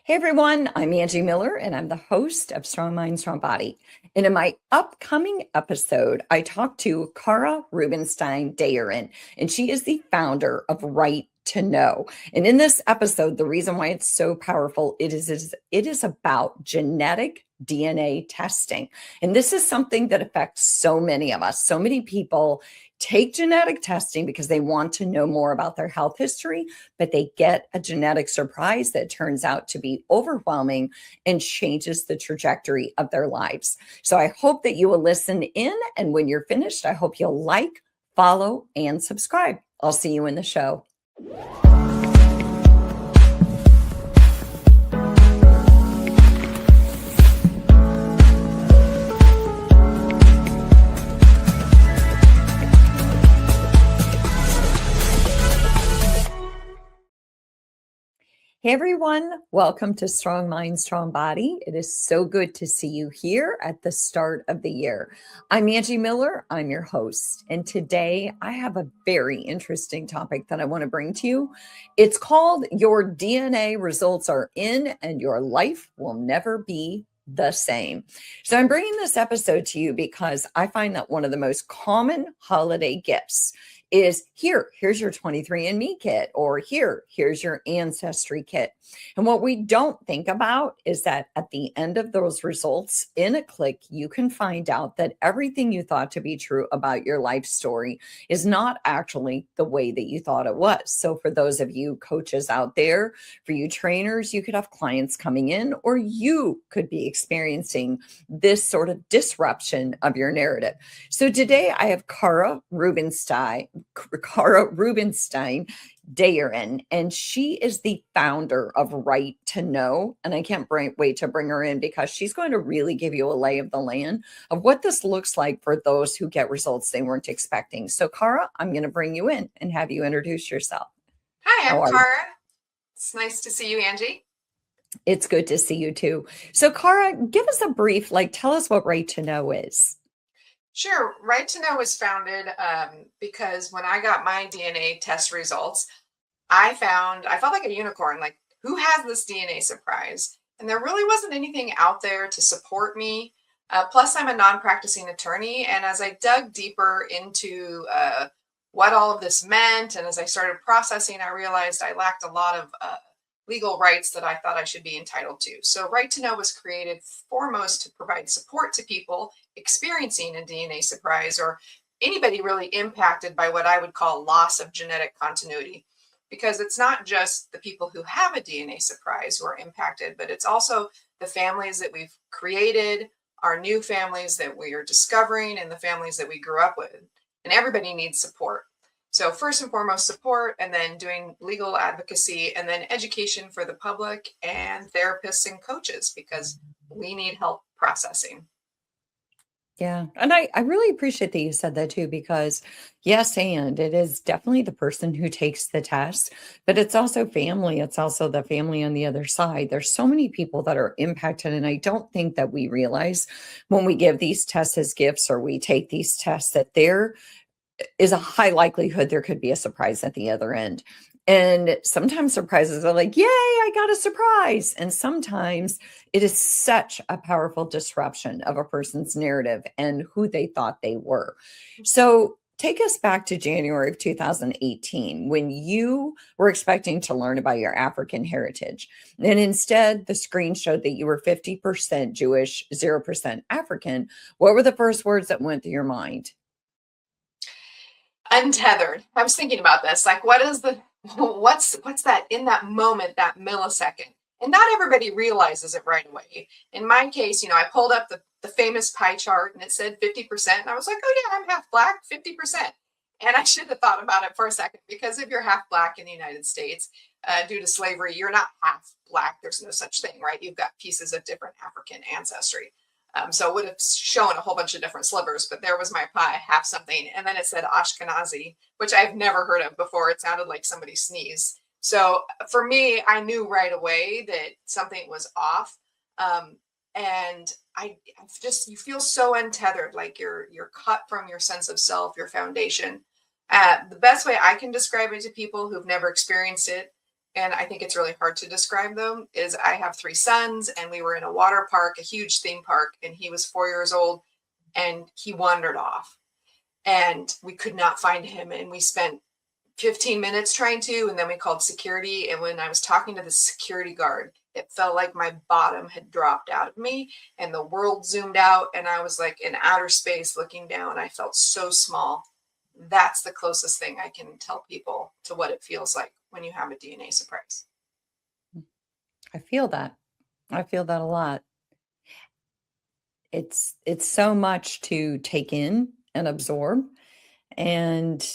Hey everyone, I'm Angie Miller and I'm the host of Strong Mind, Strong Body. And in my upcoming episode, I talked to Kara Rubinstein Deyerin, and she is the founder of Right to Know. And in this episode, the reason why it's so powerful it is about genetic DNA testing. And this is something that affects so many of us. So many people take genetic testing because they want to know more about their health history, but they get a genetic surprise that turns out to be overwhelming and changes the trajectory of their lives. So I hope that you will listen in. And when you're finished, I hope you'll like, follow, and subscribe. I'll see you in the show. Hey everyone, welcome to Strong Mind, Strong Body. It is so good to see you here at the start of the year. I'm Angie Miller, I'm your host, and today I have a very interesting topic that I want to bring to you. It's called Your DNA Results Are In and Your Life Will Never Be the Same. So I'm bringing this episode to you because I find that one of the most common holiday gifts is here's your 23andMe kit, or here's your Ancestry kit. And what we don't think about is that at the end of those results, in a click, you can find out that everything you thought to be true about your life story is not actually the way that you thought it was. So for those of you coaches out there, for you trainers, you could have clients coming in, or you could be experiencing this sort of disruption of your narrative. So today I have Kara Rubinstein Deyerin, and she is the founder of Right to Know. And I can't wait to bring her in because she's going to really give you a lay of the land of what this looks like for those who get results they weren't expecting. So Kara, I'm going to bring you in and have you introduce yourself. Hi, How I'm are you? Kara. It's nice to see you, Angie. It's good to see you too. So Kara, give us a brief, tell us what Right to Know is. Sure. Right to Know was founded because when I got my DNA test results, I felt like a unicorn. Like, who has this DNA surprise? And there really wasn't anything out there to support me. Plus, I'm a non-practicing attorney. And as I dug deeper into what all of this meant, and as I started processing, I realized I lacked a lot of legal rights that I thought I should be entitled to. So Right to Know was created foremost to provide support to people experiencing a DNA surprise, or anybody really impacted by what I would call loss of genetic continuity. Because it's not just the people who have a DNA surprise who are impacted, but it's also the families that we've created, our new families that we are discovering, and the families that we grew up with. And everybody needs support. So first and foremost, support, and then doing legal advocacy, and then education for the public and therapists and coaches, because we need help processing. Yeah. And I really appreciate that you said that too, because yes, and it is definitely the person who takes the test, but it's also family. It's also the family on the other side. There's so many people that are impacted. And I don't think that we realize when we give these tests as gifts, or we take these tests, that there is a high likelihood there could be a surprise at the other end. And sometimes surprises are like, yay, I got a surprise. And sometimes it is such a powerful disruption of a person's narrative and who they thought they were. So take us back to January of 2018, when you were expecting to learn about your African heritage. And instead, the screen showed that you were 50% Jewish, 0% African. What were the first words that went through your mind? Untethered. I was thinking about this. Like, what's that in that moment, that millisecond? And not everybody realizes it right away. In my case, I pulled up the famous pie chart, and it said 50%. And I was like, oh yeah, I'm half Black, 50%. And I should have thought about it for a second, because if you're half Black in the United States, due to slavery, you're not half Black. There's no such thing, right? You've got pieces of different African ancestry. So it would have shown a whole bunch of different slivers, but there was my pie, half something. And then it said Ashkenazi, which I've never heard of before. It sounded like somebody sneezed. So for me, I knew right away that something was off. And you feel so untethered, like you're cut from your sense of self, your foundation. The best way I can describe it to people who've never experienced it and I think it's really hard to describe them, is I have 3 sons, and we were in a water park, a huge theme park, and he was 4 years old, and he wandered off, and we could not find him, and we spent 15 minutes trying to, and then we called security. And when I was talking to the security guard, it felt like my bottom had dropped out of me and the world zoomed out, and I was like in outer space looking down. I felt so small. That's the closest thing I can tell people to what it feels like when you have a DNA surprise. I feel that. I feel that a lot. It's so much to take in and absorb, and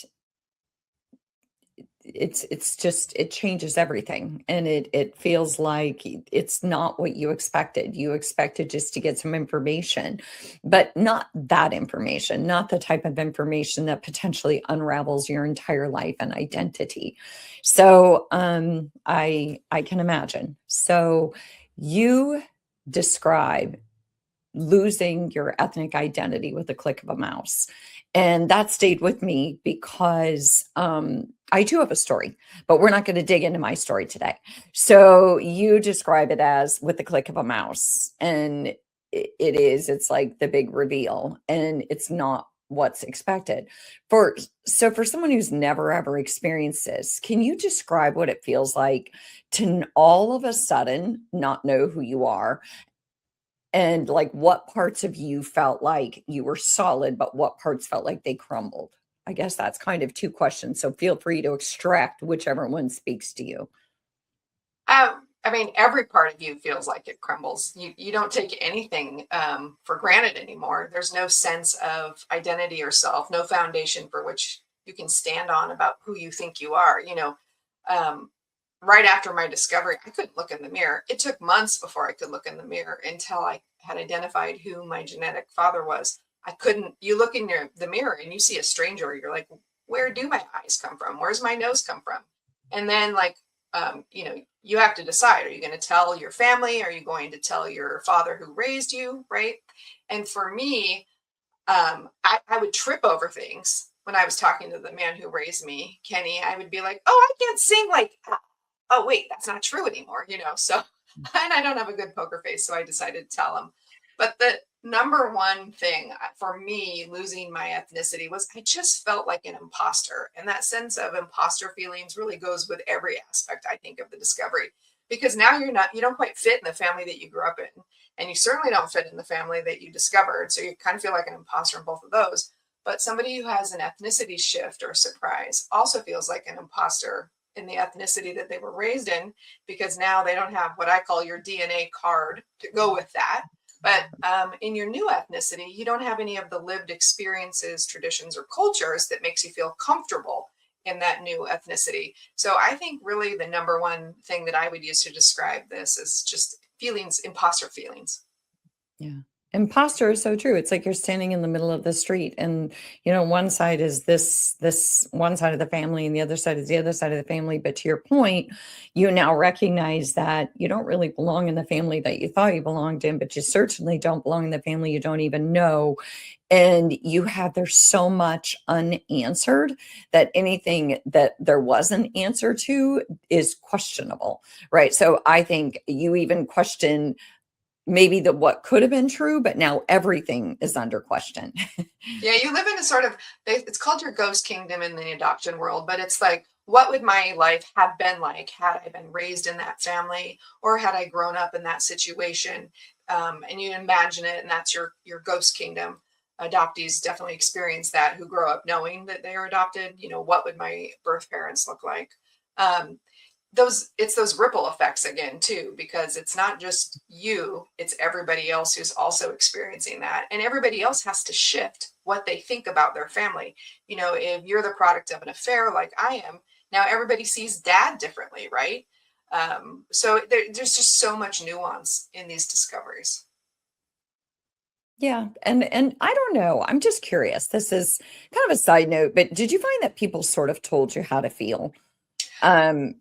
it's just, it changes everything, and it feels like it's not what you expected. You expected just to get some information, but not that information, not the type of information that potentially unravels your entire life and identity. So I can imagine. So you describe losing your ethnic identity with a click of a mouse. And that stayed with me because I too have a story, but we're not going to dig into my story today. So you describe it as with the click of a mouse. And it's like the big reveal, and it's not what's expected. So for someone who's never ever experienced this, can you describe what it feels like to all of a sudden not know who you are? And like what parts of you felt like you were solid, but what parts felt like they crumbled? I guess that's kind of 2 questions. So feel free to extract whichever one speaks to you. I mean, every part of you feels like it crumbles. You don't take anything for granted anymore. There's no sense of identity or self, no foundation for which you can stand on about who you think you are. Right after my discovery, I couldn't look in the mirror. It took months before I could look in the mirror until I had identified who my genetic father was. I couldn't, you look in the mirror and you see a stranger, you're like, where do my eyes come from? Where's my nose come from? And then you have to decide, are you going to tell your family? Are you going to tell your father who raised you? Right. And for me, I would trip over things. When I was talking to the man who raised me, Kenny, I would be like, oh, I can't sing like oh, wait, that's not true anymore, So, and I don't have a good poker face, so I decided to tell him. But the number one thing for me losing my ethnicity was I just felt like an imposter. And that sense of imposter feelings really goes with every aspect, I think, of the discovery. Because now you don't quite fit in the family that you grew up in. And you certainly don't fit in the family that you discovered. So you kind of feel like an imposter in both of those. But somebody who has an ethnicity shift or surprise also feels like an imposter in the ethnicity that they were raised in, because now they don't have what I call your DNA card to go with that. But in your new ethnicity, you don't have any of the lived experiences, traditions, or cultures that makes you feel comfortable in that new ethnicity. So I think really the number one thing that I would use to describe this is just feelings, imposter feelings. Yeah. Imposter is so true. It's like you're standing in the middle of the street, and one side is this one side of the family, and the other side is the other side of the family. But to your point, you now recognize that you don't really belong in the family that you thought you belonged in, but you certainly don't belong in the family you don't even know. And there's so much unanswered that anything that there was an answer to is questionable, right? So I think you even question maybe what could have been true, but now everything is under question. Yeah, you live in a sort of, it's called your ghost kingdom in the adoption world, but it's like, what would my life have been like had I been raised in that family, or had I grown up in that situation? And you imagine it, and that's your ghost kingdom. Adoptees definitely experience that, who grow up knowing that they are adopted. What would my birth parents look like? It's those ripple effects again too, because it's not just you, it's everybody else who's also experiencing that, and everybody else has to shift what they think about their family. If you're the product of an affair like I am, now everybody sees dad differently, right? So there's just so much nuance in these discoveries. Yeah. And I don't know. I'm just curious. This is kind of a side note, but did you find that people sort of told you how to feel? Not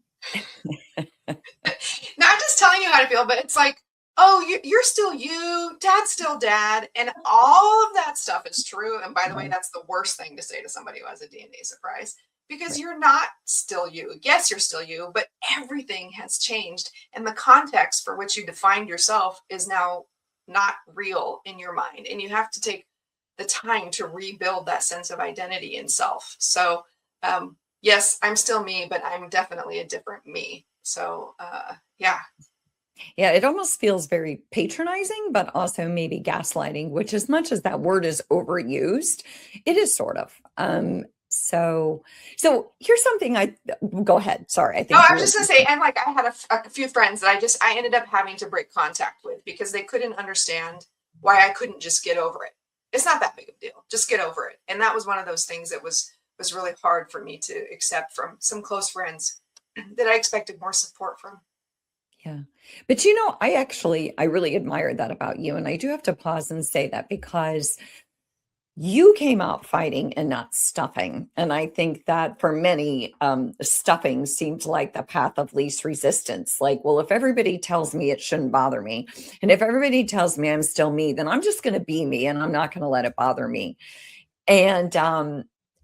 just telling you how to feel, but it's like, oh, you're still you, dad's still dad, and all of that stuff is true. And by the way, that's the worst thing to say to somebody who has a DNA surprise, because Right. you're not still you. Yes, you're still you, but everything has changed. And the context for which you defined yourself is now not real in your mind. And you have to take the time to rebuild that sense of identity in self. So, yes, I'm still me, but I'm definitely a different me. So, yeah. Yeah, it almost feels very patronizing, but also maybe gaslighting, which as much as that word is overused, it is sort of. So here's something go ahead. Sorry, I No, think I you was were just gonna say, and like I had a few friends that I ended up having to break contact with because they couldn't understand why I couldn't just get over it. It's not that big of a deal. Just get over it. And that was one of those things that was really hard for me to accept from some close friends that I expected more support from. Yeah. But I really admire that about you. And I do have to pause and say that because you came out fighting and not stuffing. And I think that for many, stuffing seems like the path of least resistance. Like, well, if everybody tells me it shouldn't bother me, and if everybody tells me I'm still me, then I'm just going to be me and I'm not going to let it bother me. And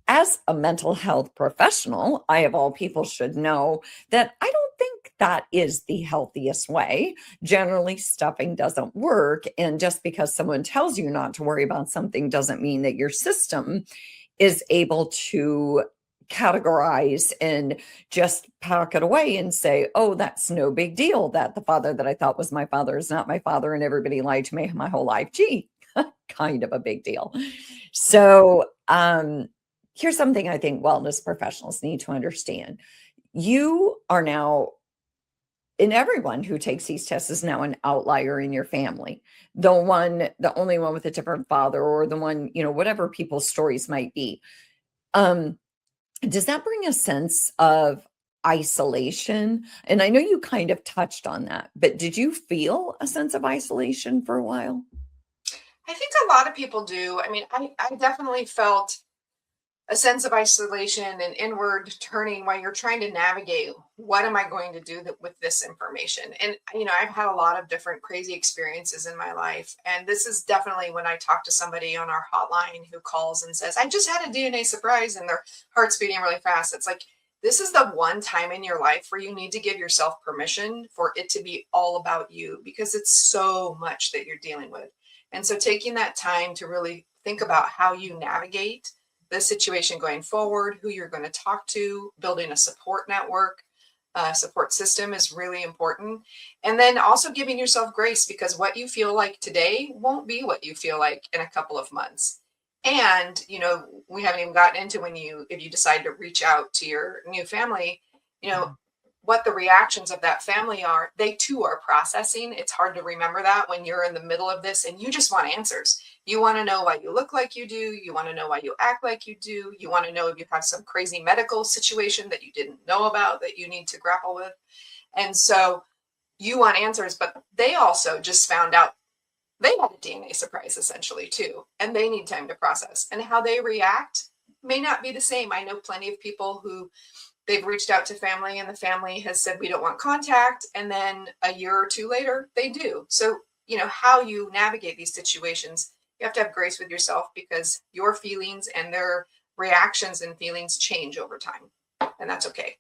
as a mental health professional, I, of all people, should know that I don't think that is the healthiest way. Generally, stuffing doesn't work. And just because someone tells you not to worry about something doesn't mean that your system is able to categorize and just pack it away and say, oh, that's no big deal that the father that I thought was my father is not my father and everybody lied to me my whole life. Gee, kind of a big deal. So, here's something I think wellness professionals need to understand. You are now, and everyone who takes these tests is now an outlier in your family. The only one with a different father, or the one, whatever people's stories might be. Um, does that bring a sense of isolation? And I know you kind of touched on that, but did you feel a sense of isolation for a while? I think a lot of people do. I mean, I definitely felt a sense of isolation and inward turning while you're trying to navigate what am I going to do with this information. And I've had a lot of different crazy experiences in my life, and this is definitely when I talk to somebody on our hotline who calls and says I just had a DNA surprise and their heart's beating really fast. It's like, this is the one time in your life where you need to give yourself permission for it to be all about you, because it's so much that you're dealing with. And so taking that time to really think about how you navigate the situation going forward, who you're going to talk to, building a support network, support system is really important. And then also giving yourself grace, because what you feel like today won't be what you feel like in a couple of months. And, we haven't even gotten into if you decide to reach out to your new family, you know, what the reactions of that family are. They too are processing. It's hard to remember that when you're in the middle of this and you just want answers. You want to know why you look like you do. You want to know why you act like you do. You want to know if you have some crazy medical situation that you didn't know about that you need to grapple with. And so you want answers, but they also just found out they had a DNA surprise essentially too, and they need time to process. And how they react may not be the same. I know plenty of people who they've reached out to family and the family has said we don't want contact, and then a year or two later they do. So how you navigate these situations, you have to have grace with yourself, because your feelings and their reactions and feelings change over time, and that's okay.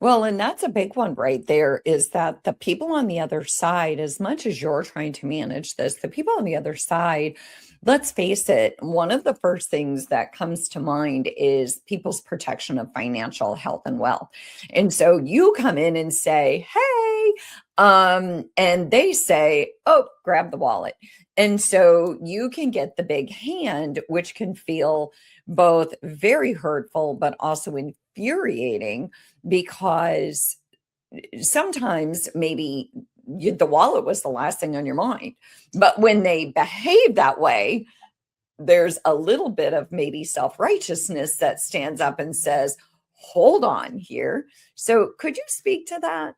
Well, and that's a big one right there, is that the people on the other side, as much as you're trying to manage this, the people on the other side, let's face it, one of the first things that comes to mind is people's protection of financial health and wealth. And so you come in and say, hey, and they say, oh, grab the wallet. And so you can get the big hand, which can feel both very hurtful, but also infuriating, because sometimes maybe the wallet was the last thing on your mind. But when they behave that way, there's a little bit of maybe self-righteousness that stands up and says, hold on here. So could you speak to that?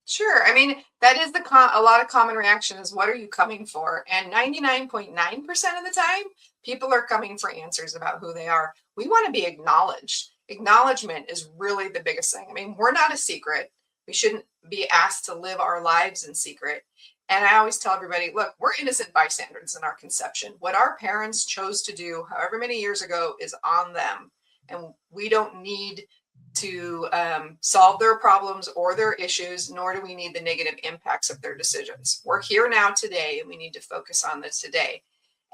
Sure. I mean, that is a lot of common reaction is, what are you coming for? And 99.9% of the time, people are coming for answers about who they are. We want to be acknowledged. Acknowledgement is really the biggest thing. I mean, we're not a secret. We shouldn't be asked to live our lives in secret. And I always tell everybody, look, we're innocent bystanders in our conception. What our parents chose to do however many years ago is on them. And we don't need to solve their problems or their issues, nor do we need the negative impacts of their decisions. We're here now today, and we need to focus on this today.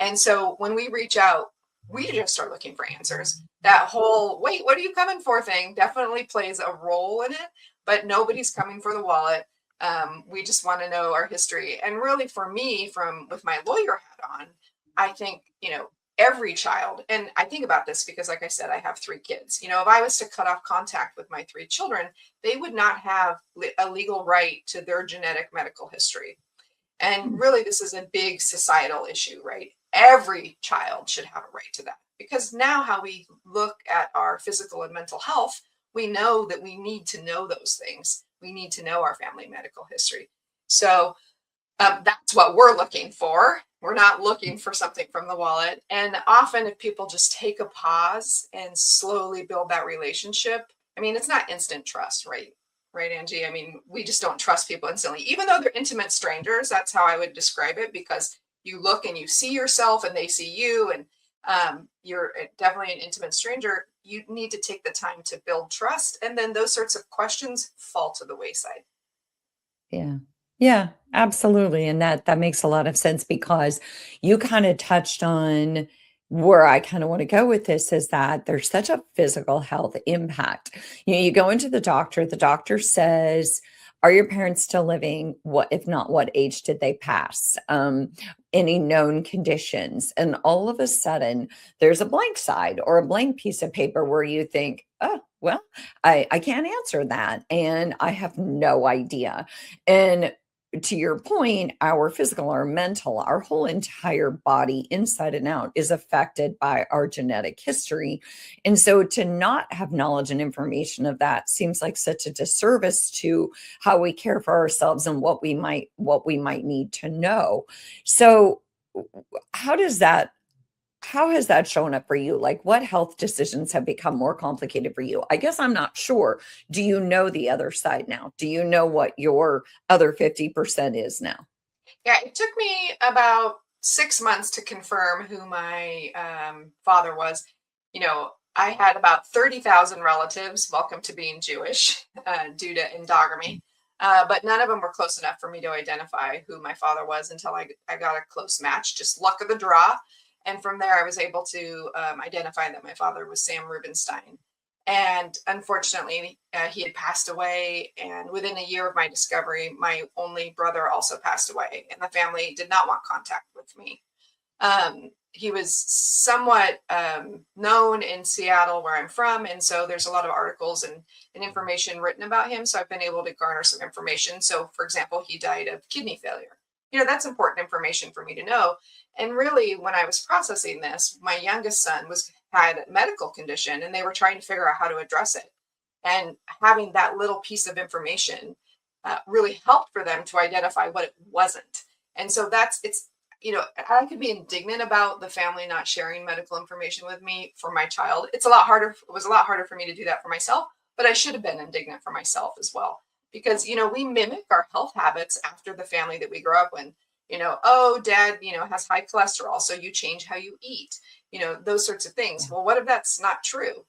And so when we reach out, we just are looking for answers. That whole, wait, what are you coming for thing definitely plays a role in it, but nobody's coming for the wallet. We just want to know our history. And really for me, with my lawyer hat on, I think, every child, and I think about this because, like I said, I have 3 kids. If I was to cut off contact with my 3 children, they would not have a legal right to their genetic medical history. And really, this is a big societal issue, right? Every child should have a right to that, because now how we look at our physical and mental health, we know that we need to know those things. We need to know our family medical history. So that's what we're looking for. We're not looking for something from the wallet. And often if people just take a pause and slowly build that relationship, I mean, it's not instant trust, right? Right, Angie? I mean, we just don't trust people instantly, even though they're intimate strangers. That's how I would describe it, because you look and you see yourself and they see you, and you're definitely an intimate stranger. You need to take the time to build trust. And then those sorts of questions fall to the wayside. Yeah. Yeah, absolutely. And that makes a lot of sense, because you kind of touched on where I kind of want to go with this, is that there's such a physical health impact. You go into the doctor says, are your parents still living? What, if not, what age did they pass? Any known conditions? And all of a sudden, there's a blank side or a blank piece of paper where you think, oh, well, I can't answer that. And I have no idea. And to your point, our physical, our mental, our whole entire body, inside and out, is affected by our genetic history. And so to not have knowledge and information of that seems like such a disservice to how we care for ourselves and what we might need to know. So how does that how has that shown up for you? Like, what health decisions have become more complicated for you? I guess I'm not sure. Do you know the other side now? Do you know what your other 50% is now? Yeah, it took me about 6 months to confirm who my father was. I had about 30,000 relatives. Welcome to being Jewish, due to endogamy. But none of them were close enough for me to identify who my father was until I got a close match, just luck of the draw. And from there, I was able to identify that my father was Sam Rubinstein. And unfortunately, he had passed away. And within a year of my discovery, my only brother also passed away. And the family did not want contact with me. He was somewhat known in Seattle, where I'm from. And so there's a lot of articles and information written about him. So I've been able to garner some information. So, for example, he died of kidney failure. That's important information for me to know. And really, when I was processing this, my youngest son had a medical condition, and they were trying to figure out how to address it. And having that little piece of information really helped for them to identify what it wasn't. And so I could be indignant about the family not sharing medical information with me for my child. It was a lot harder for me to do that for myself, but I should have been indignant for myself as well. Because, we mimic our health habits after the family that we grew up in. Oh, dad, has high cholesterol, so you change how you eat, those sorts of things. Well, what if that's not true?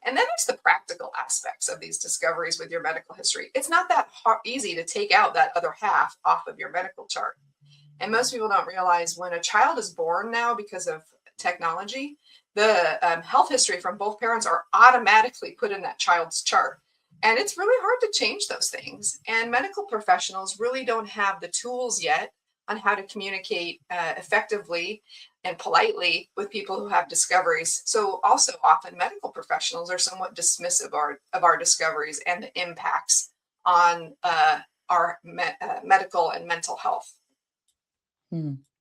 And then there's the practical aspects of these discoveries with your medical history. It's not that easy to take out that other half off of your medical chart. And most people don't realize, when a child is born now, because of technology, the health history from both parents are automatically put in that child's chart. And it's really hard to change those things. And medical professionals really don't have the tools yet on how to communicate effectively and politely with people who have discoveries. So also often medical professionals are somewhat dismissive of our discoveries and the impacts on our medical and mental health.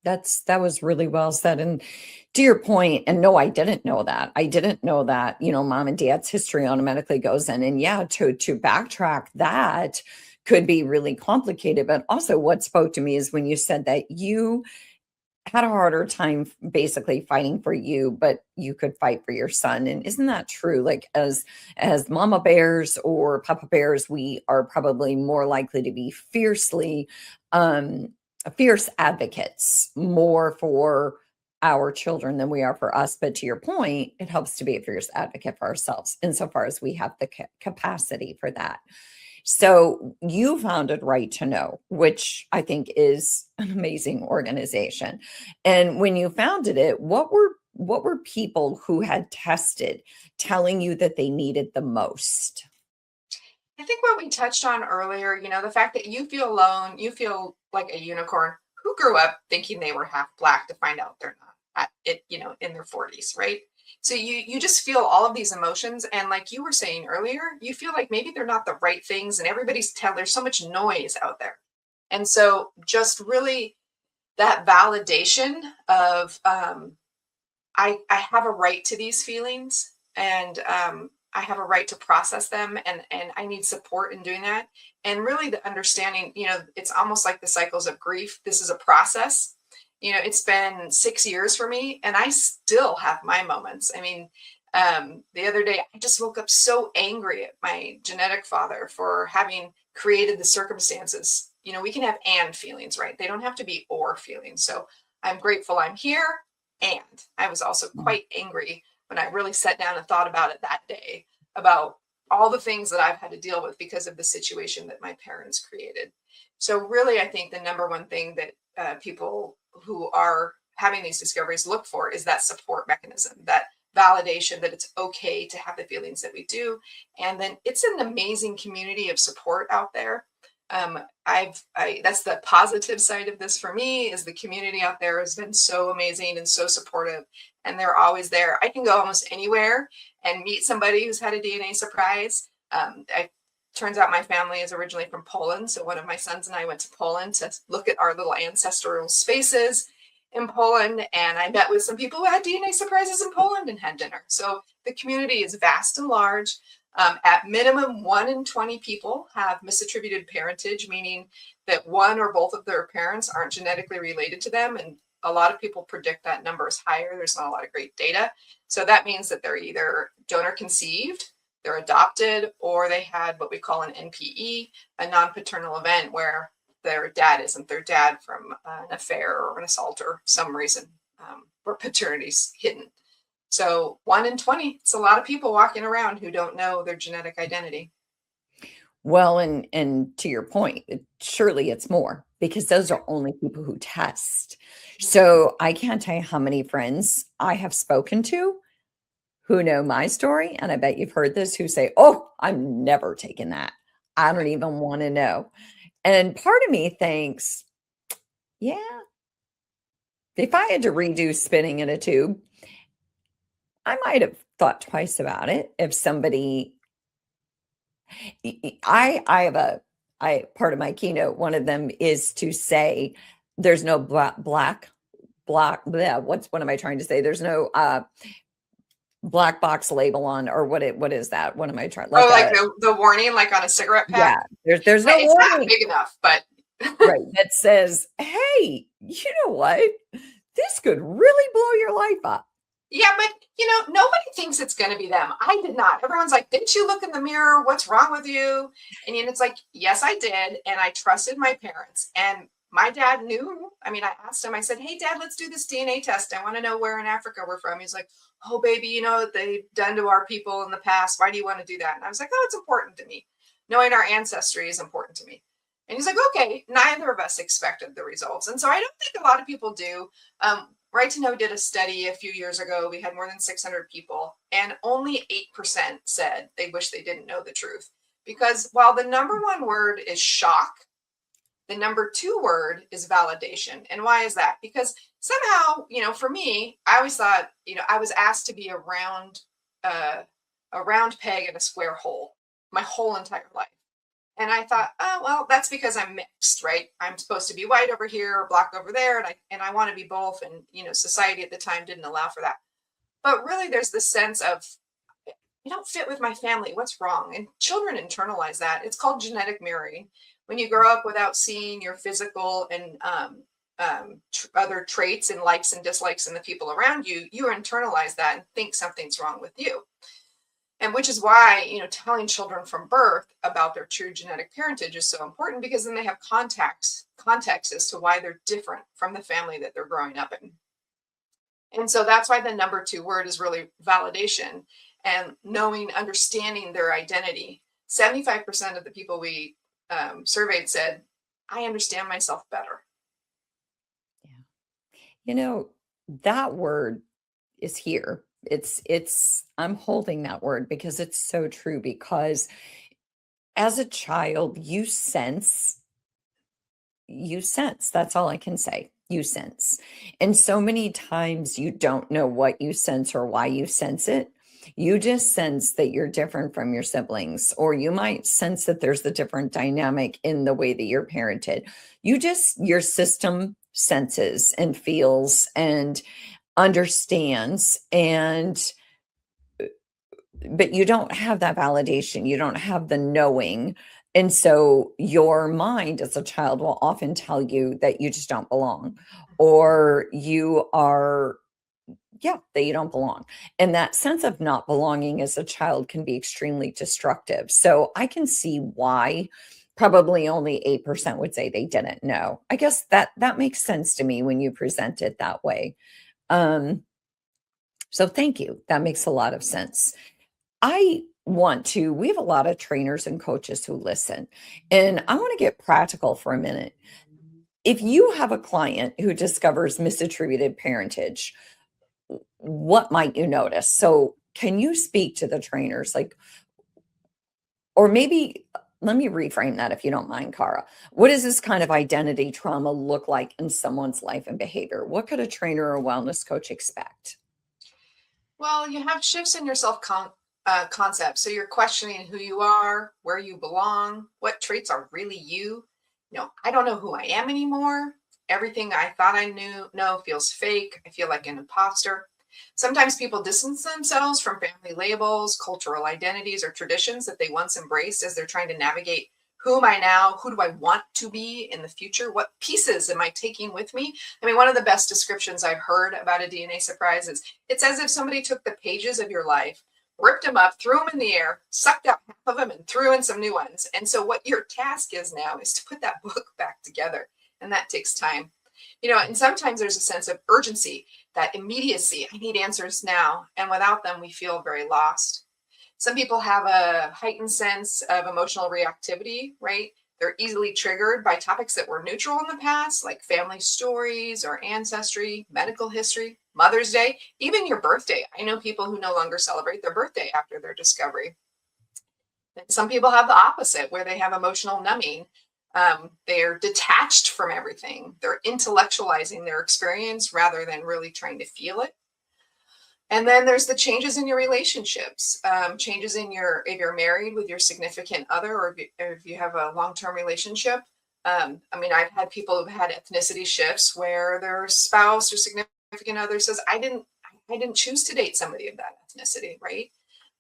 That was really well said. And to your point, and no, I didn't know that. I didn't know that, mom and dad's history automatically goes in. And yeah, to backtrack that could be really complicated. But also what spoke to me is when you said that you had a harder time basically fighting for you, but you could fight for your son. And isn't that true? Like, as mama bears or papa bears, we are probably more likely to be fierce advocates, more for our children than we are for us. But to your point, it helps to be a fierce advocate for ourselves insofar as we have the capacity for that. So you founded Right to Know, which I think is an amazing organization. And when you founded it, what were people who had tested telling you that they needed the most? I think what we touched on earlier, the fact that you feel alone, you feel like a unicorn who grew up thinking they were half black to find out they're not at it, in their 40s, right? So you just feel all of these emotions. And like you were saying earlier, you feel like maybe they're not the right things and there's so much noise out there. And so just really that validation of I have a right to these feelings, and I have a right to process them, and I need support in doing that. And really the understanding, it's almost like the cycles of grief. This is a process. It's been 6 years for me, and I still have my moments. I mean, the other day I just woke up so angry at my genetic father for having created the circumstances. We can have and feelings, right? They don't have to be or feelings. So I'm grateful I'm here. And I was also quite angry when I really sat down and thought about it that day, about all the things that I've had to deal with because of the situation that my parents created. So really, I think the number one thing that people who are having these discoveries look for is that support mechanism, that validation that it's okay to have the feelings that we do. And then it's an amazing community of support out there. That's the positive side of this for me, is the community out there has been so amazing and so supportive, and they're always there. I can go almost anywhere and meet somebody who's had a DNA surprise. Turns out my family is originally from Poland. So one of my sons and I went to Poland to look at our little ancestral spaces in Poland. And I met with some people who had DNA surprises in Poland and had dinner. So the community is vast and large. At minimum, 1 in 20 people have misattributed parentage, meaning that one or both of their parents aren't genetically related to them. And a lot of people predict that number is higher. There's not a lot of great data. So that means that they're either donor conceived, they're adopted, or they had what we call an NPE, a non-paternal event where their dad isn't their dad from an affair or an assault or some reason where paternity's hidden. So 1 in 20, it's a lot of people walking around who don't know their genetic identity. Well, and to your point, surely it's more because those are only people who test. So I can't tell you how many friends I have spoken to who know my story, and I bet you've heard this, who say, "Oh, I'm never taking that. I don't even want to know." And part of me thinks, yeah, if I had to redo spinning in a tube, I might have thought twice about it. If somebody, I have I part of my keynote, one of them is to say there's no black, what am I trying to say? There's no black box label on, or what is that? What am I trying, like Like a, the warning, like on a cigarette pack? yeah, there's no It's not warning, big enough, but right, that says, hey, you know what? This could really blow your life up. yeah, but nobody thinks it's going to be them. I did not. Everyone's like, didn't you look in the mirror? What's wrong with you? And it's like, yes, I did. And I trusted my parents. And my dad knew. I mean, I asked him, I said, hey, Dad, let's do this DNA test. I want to know where in Africa we're from. He's like, oh, baby, they've done to our people in the past. Why do you want to do that? And I was like, oh, it's important to me. Knowing our ancestry is important to me. And he's like, okay, neither of us expected the results. And so I don't think a lot of people do. Right to Know did a study a few years ago. We had more than 600 people, and only 8% said they wish they didn't know the truth. Because while the number one word is shock, the number two word is validation. And why is that? Because somehow, for me, I always thought, I was asked to be a round peg in a square hole my whole entire life. And I thought, oh, well, that's because I'm mixed, right? I'm supposed to be white over here or black over there. And I want to be both. And, society at the time didn't allow for that. But really, there's this sense of, you don't fit with my family. What's wrong? And children internalize that. It's called genetic mirroring. When you grow up without seeing your physical and other traits and likes and dislikes in the people around you, you internalize that and think something's wrong with you. And which is why, telling children from birth about their true genetic parentage is so important, because then they have context as to why they're different from the family that they're growing up in. And so that's why the number 2 word is really validation and understanding their identity. 75% of the people we surveyed said, I understand myself better. Yeah. That word is here. I'm holding that word because it's so true, because as a child, you sense, that's all I can say. You sense. And so many times you don't know what you sense or why you sense it. You just sense that you're different from your siblings, or you might sense that there's a different dynamic in the way that you're parented. Your system senses and feels and understands, but you don't have that validation. You don't have the knowing. And so your mind as a child will often tell you that you just don't belong, or that you don't belong. And that sense of not belonging as a child can be extremely destructive. So I can see why probably only 8% would say they didn't know. I guess that makes sense to me when you present it that way. So thank you. That makes a lot of sense. We have a lot of trainers and coaches who listen, and I want to get practical for a minute. If you have a client who discovers misattributed parentage, what might you notice? So can you speak to the trainers, or maybe let me reframe that if you don't mind, Kara. What does this kind of identity trauma look like in someone's life and behavior? What could a trainer or wellness coach expect? Well, you have shifts in your concept. So you're questioning who you are, where you belong, what traits are really you. I don't know who I am anymore. Everything I thought I know feels fake. I feel like an imposter. Sometimes people distance themselves from family labels, cultural identities, or traditions that they once embraced as they're trying to navigate, who am I now? Who do I want to be in the future? What pieces am I taking with me? I mean, one of the best descriptions I've heard about a DNA surprise is it's as if somebody took the pages of your life, ripped them up, threw them in the air, sucked out half of them, and threw in some new ones. And so what your task is now is to put that book back together. And that takes time. And sometimes there's a sense of urgency, that immediacy. I need answers now. And without them, we feel very lost. Some people have a heightened sense of emotional reactivity, right? They're easily triggered by topics that were neutral in the past, like family stories or ancestry, medical history, Mother's Day, even your birthday. I know people who no longer celebrate their birthday after their discovery. And some people have the opposite, where they have emotional numbing. They're detached from everything. They're intellectualizing their experience rather than really trying to feel it. And then there's the changes in your relationships, changes in if you're married with your significant other, or if you have a long-term relationship. I've had people who've had ethnicity shifts where their spouse or significant other says, I didn't choose to date somebody of that ethnicity, right?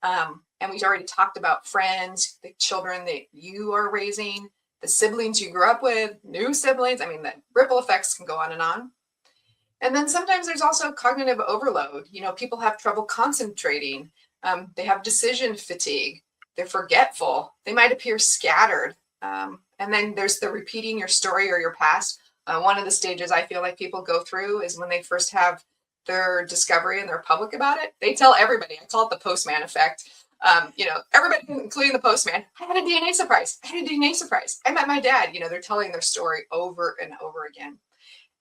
And we've already talked about friends, the children that you are raising, the siblings you grew up with, new siblings. The ripple effects can go on and on. And then sometimes there's also cognitive overload. People have trouble concentrating. They have decision fatigue. They're forgetful. They might appear scattered. And then there's the repeating your story or your past. One of the stages I feel like people go through is when they first have their discovery and they're public about it. They tell everybody. I call it the postman effect. Everybody, including the postman, I had a DNA surprise. I had a DNA surprise. I met my dad. They're telling their story over and over again.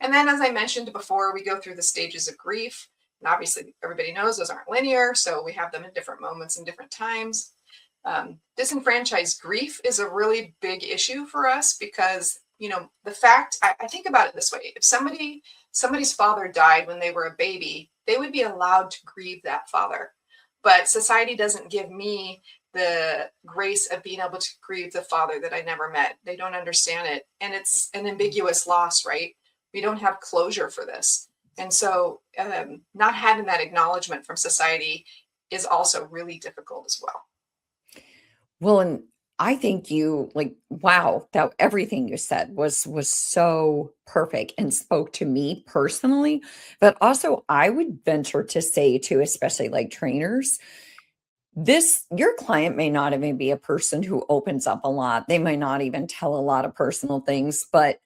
And then, as I mentioned before, we go through the stages of grief. And obviously, everybody knows those aren't linear. So we have them in different moments and different times. Disenfranchised grief is a really big issue for us because, the fact, I think about it this way. If somebody's father died when they were a baby, they would be allowed to grieve that father. But society doesn't give me the grace of being able to grieve the father that I never met. They don't understand it. And it's an ambiguous loss, right? We don't have closure for this. And so not having that acknowledgement from society is also really difficult as well. Well, and I think wow, that everything you said was so perfect and spoke to me personally. But also I would venture to say too, especially like trainers, your client may not even be a person who opens up a lot. They might not even tell a lot of personal things, but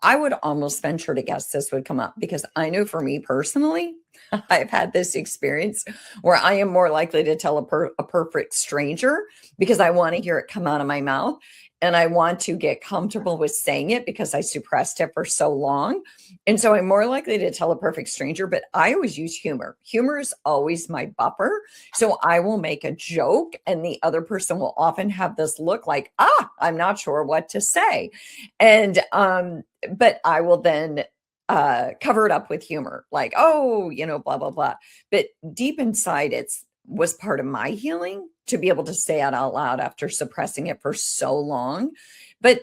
I would almost venture to guess this would come up because I know for me personally, I've had this experience where I am more likely to tell a perfect stranger because I want to hear it come out of my mouth. And I want to get comfortable with saying it because I suppressed it for so long. And so I'm more likely to tell a perfect stranger, but I always use humor. Humor is always my buffer. So I will make a joke, and the other person will often have this look like, I'm not sure what to say. And, but I will then cover it up with humor, like, oh, blah, blah, blah. But deep inside, it's was part of my healing to be able to say it out loud after suppressing it for so long. But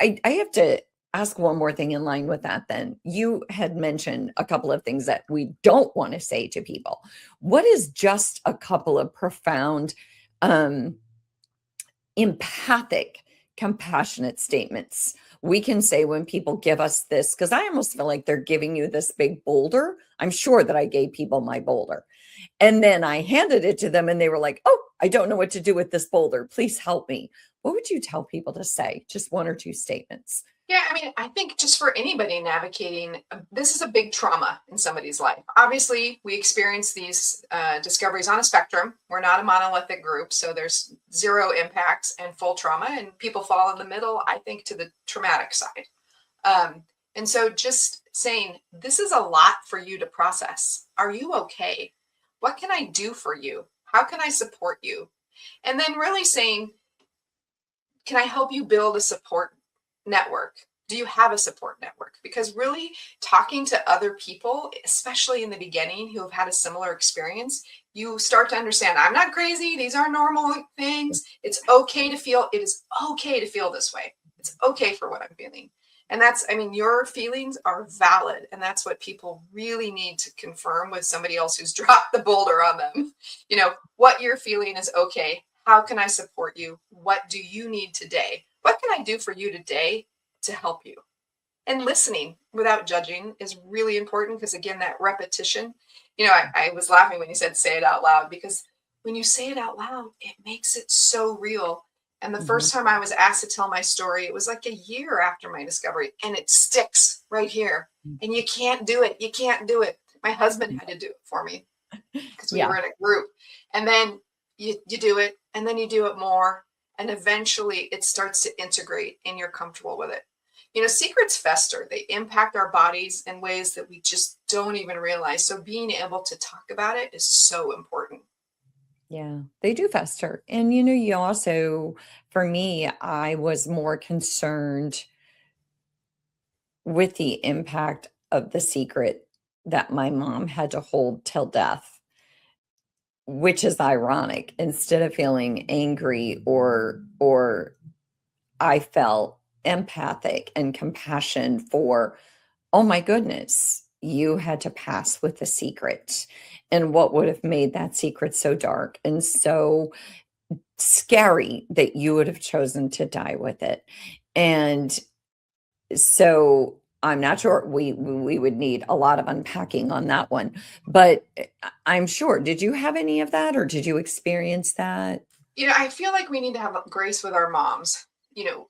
I have to ask one more thing in line with that. Then you had mentioned a couple of things that we don't want to say to people. What is just a couple of profound, empathic, compassionate statements we can say when people give us this? Because I almost feel like they're giving you this big boulder. I'm sure that I gave people my boulder. And then I handed it to them and they were like, oh, I don't know what to do with this boulder. Please help me. What would you tell people to say? Just one or two statements. Yeah, I mean, I think just for anybody navigating, this is a big trauma in somebody's life. Obviously, we experience these discoveries on a spectrum. We're not a monolithic group, so there's zero impacts and full trauma, and people fall in the middle, I think, to the traumatic side. And so just saying, this is a lot for you to process. Are you okay? What can I do for you? How can I support you? And then really saying, can I help you build a support network? Do you have a support network? Because really talking to other people, especially in the beginning, who have had a similar experience, you start to understand, I'm not crazy. These are normal things. It is okay to feel this way. It's okay for what I'm feeling. And your feelings are valid. And that's what people really need to confirm with somebody else who's dropped the boulder on them. What you're feeling is okay. How can I support you? What do you need today? What can I do for you today to help you? And listening without judging is really important because, again, that repetition, I was laughing when you said say it out loud, because when you say it out loud, it makes it so real. And the first time I was asked to tell my story, it was like a year after my discovery, and it sticks right here. And you can't do it. You can't do it. My husband had to do it for me because we were in a group. And then you do it, and then you do it more. And eventually it starts to integrate and you're comfortable with it. Secrets fester. They impact our bodies in ways that we just don't even realize. So being able to talk about it is so important. Yeah, they do fester. And you also, for me, I was more concerned with the impact of the secret that my mom had to hold till death, which is ironic. Instead of feeling angry or I felt empathic and compassion for, oh my goodness, you had to pass with a secret. And what would have made that secret so dark and so scary that you would have chosen to die with it? And so I'm not sure we would need a lot of unpacking on that one, but I'm sure. Did you have any of that, or did you experience that? I feel like we need to have grace with our moms.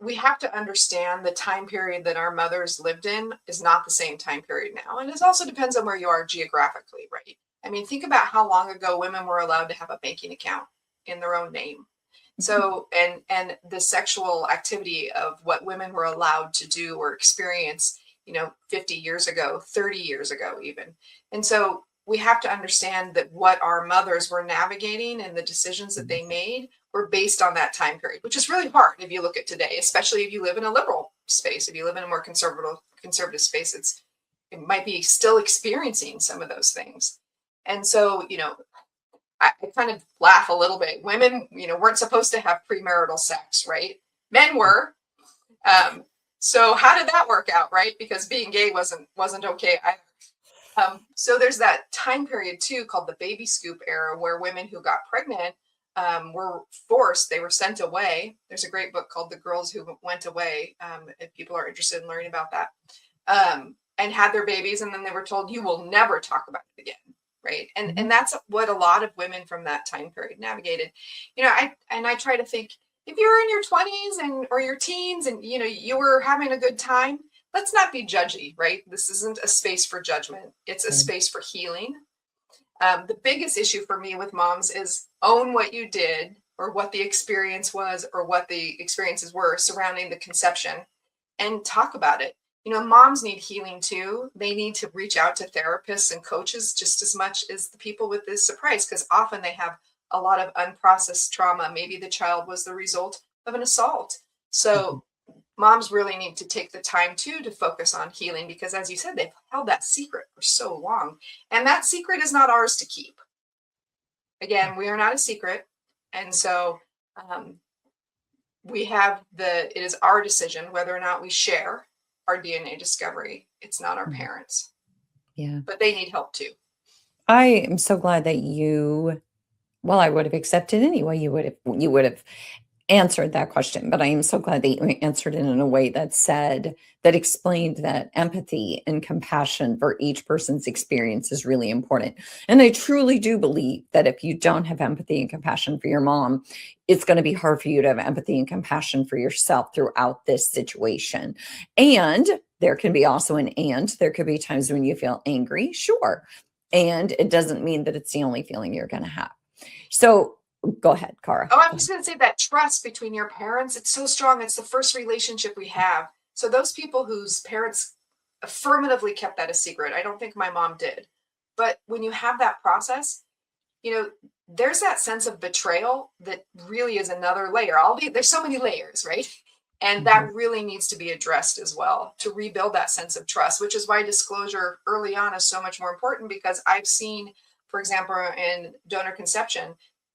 We have to understand the time period that our mothers lived in is not the same time period now. And it also depends on where you are geographically, right? I mean, think about how long ago women were allowed to have a banking account in their own name. So, and the sexual activity of what women were allowed to do or experience, 50 years ago, 30 years ago, even. And so we have to understand that what our mothers were navigating and the decisions that they made were based on that time period, which is really hard if you look at today, especially if you live in a liberal space. If you live in a more conservative space, it might be still experiencing some of those things. And so, I kind of laugh a little bit. Women, weren't supposed to have premarital sex, right? Men were. So how did that work out, right? Because being gay wasn't okay either. So there's that time period too called the baby scoop era, where women who got pregnant were forced, they were sent away. There's a great book called The Girls Who Went Away, if people are interested in learning about that, and had their babies, and then they were told, you will never talk about it again. Right. And that's what a lot of women from that time period navigated. I try to think, if you're in your 20s or your teens and, you were having a good time, let's not be judgy, right? This isn't a space for judgment. It's a space for healing. The biggest issue for me with moms is own what you did or what the experience was or what the experiences were surrounding the conception and talk about it. Moms need healing too. They need to reach out to therapists and coaches just as much as the people with this surprise, because often they have a lot of unprocessed trauma. Maybe the child was the result of an assault. So moms really need to take the time too to focus on healing, because as you said, they've held that secret for so long, and that secret is not ours to keep. Again, we are not a secret. And so it is our decision whether or not we share our DNA discovery. It's not our parents. Yeah. But they need help too. I am so glad that well, I would have accepted anyway. You would have answered that question, but I am so glad that you answered it in a way that explained that empathy and compassion for each person's experience is really important. And I truly do believe that if you don't have empathy and compassion for your mom, it's going to be hard for you to have empathy and compassion for yourself throughout this situation. And there can be also there could be times when you feel angry, sure. And it doesn't mean that it's the only feeling you're going to have. So go ahead, Kara. Oh, I'm just going to say that trust between your parents, it's so strong. It's the first relationship we have. So those people whose parents affirmatively kept that a secret, I don't think my mom did. But when you have that process, there's that sense of betrayal that really is another layer. There's so many layers, right? And that really needs to be addressed as well to rebuild that sense of trust, which is why disclosure early on is so much more important, because I've seen, for example, in donor conception,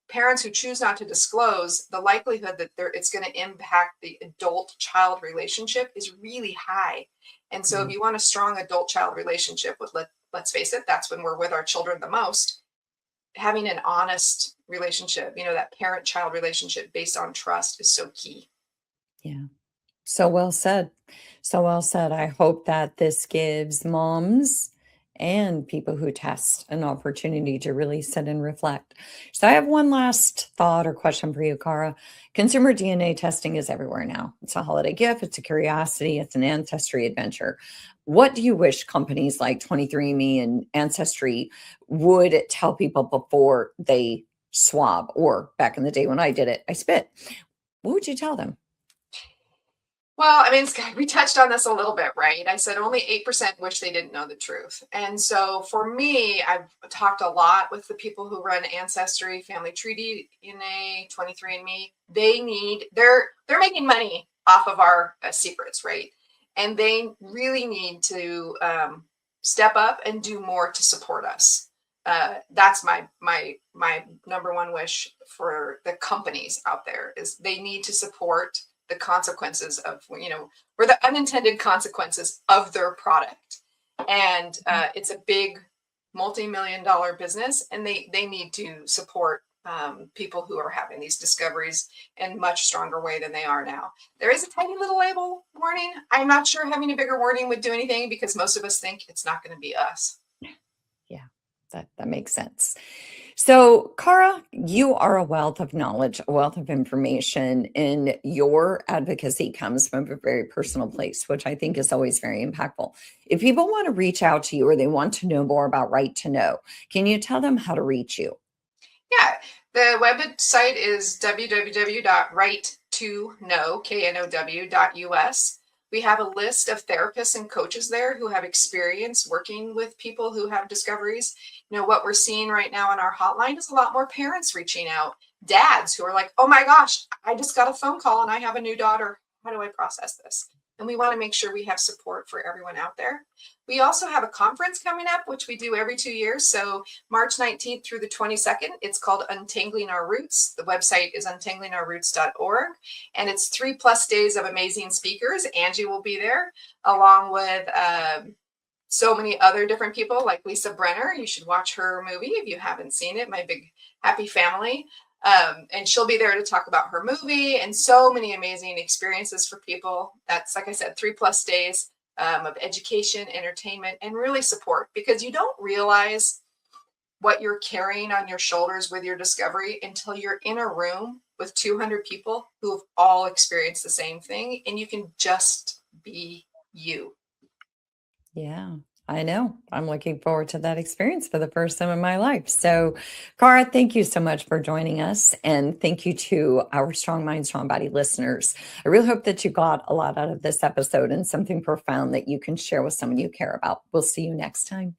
parents who choose not to disclose, the likelihood that it's going to impact the adult-child relationship is really high. And so if you want a strong adult-child relationship let's face it, that's when we're with our children the most, having an honest relationship, that parent-child relationship based on trust is so key. Yeah. So well said. So well said. I hope that this gives moms and people who test an opportunity to really sit and reflect. So I have one last thought or question for you, Kara. Consumer DNA testing is everywhere now. It's a holiday gift. It's a curiosity. It's an ancestry adventure. What do you wish companies like 23andMe and Ancestry would tell people before they swab, or back in the day when I did it, I spit? What would you tell them? Well, I mean, we touched on this a little bit, right? I said only 8% wish they didn't know the truth. And so for me, I've talked a lot with the people who run Ancestry, Family Tree DNA, 23andMe. They're making money off of our secrets, right? And they really need to step up and do more to support us. That's my number one wish for the companies out there, is they need to support the consequences of, or the unintended consequences of their product. And it's a big multi-million-dollar business, and they need to support people who are having these discoveries in a much stronger way than they are now. There is a tiny little label warning. I'm not sure having a bigger warning would do anything, because most of us think it's not going to be us. Yeah, that makes sense. So, Kara, you are a wealth of knowledge, a wealth of information, and your advocacy comes from a very personal place, which I think is always very impactful. If people want to reach out to you or they want to know more about Right to Know, can you tell them how to reach you? Yeah, the website is www.righttoknow.us. We have a list of therapists and coaches there who have experience working with people who have discoveries. What we're seeing right now on our hotline is a lot more parents reaching out, dads who are like, oh my gosh, I just got a phone call and I have a new daughter. How do I process this? And we want to make sure we have support for everyone out there. We also have a conference coming up, which we do every 2 years. So March 19th through the 22nd, it's called Untangling Our Roots. The website is untanglingourroots.org. And it's 3+ days of amazing speakers. Angie will be there, along with so many other different people like Lisa Brenner. You should watch her movie if you haven't seen it, My Big Happy Family. And she'll be there to talk about her movie, and so many amazing experiences for people. That's, like I said, 3+ days of education, entertainment, and really support, because you don't realize what you're carrying on your shoulders with your discovery until you're in a room with 200 people who have all experienced the same thing, and you can just be you. Yeah, I know. I'm looking forward to that experience for the first time in my life. So, Kara, thank you so much for joining us. And thank you to our Strong Mind, Strong Body listeners. I really hope that you got a lot out of this episode and something profound that you can share with someone you care about. We'll see you next time.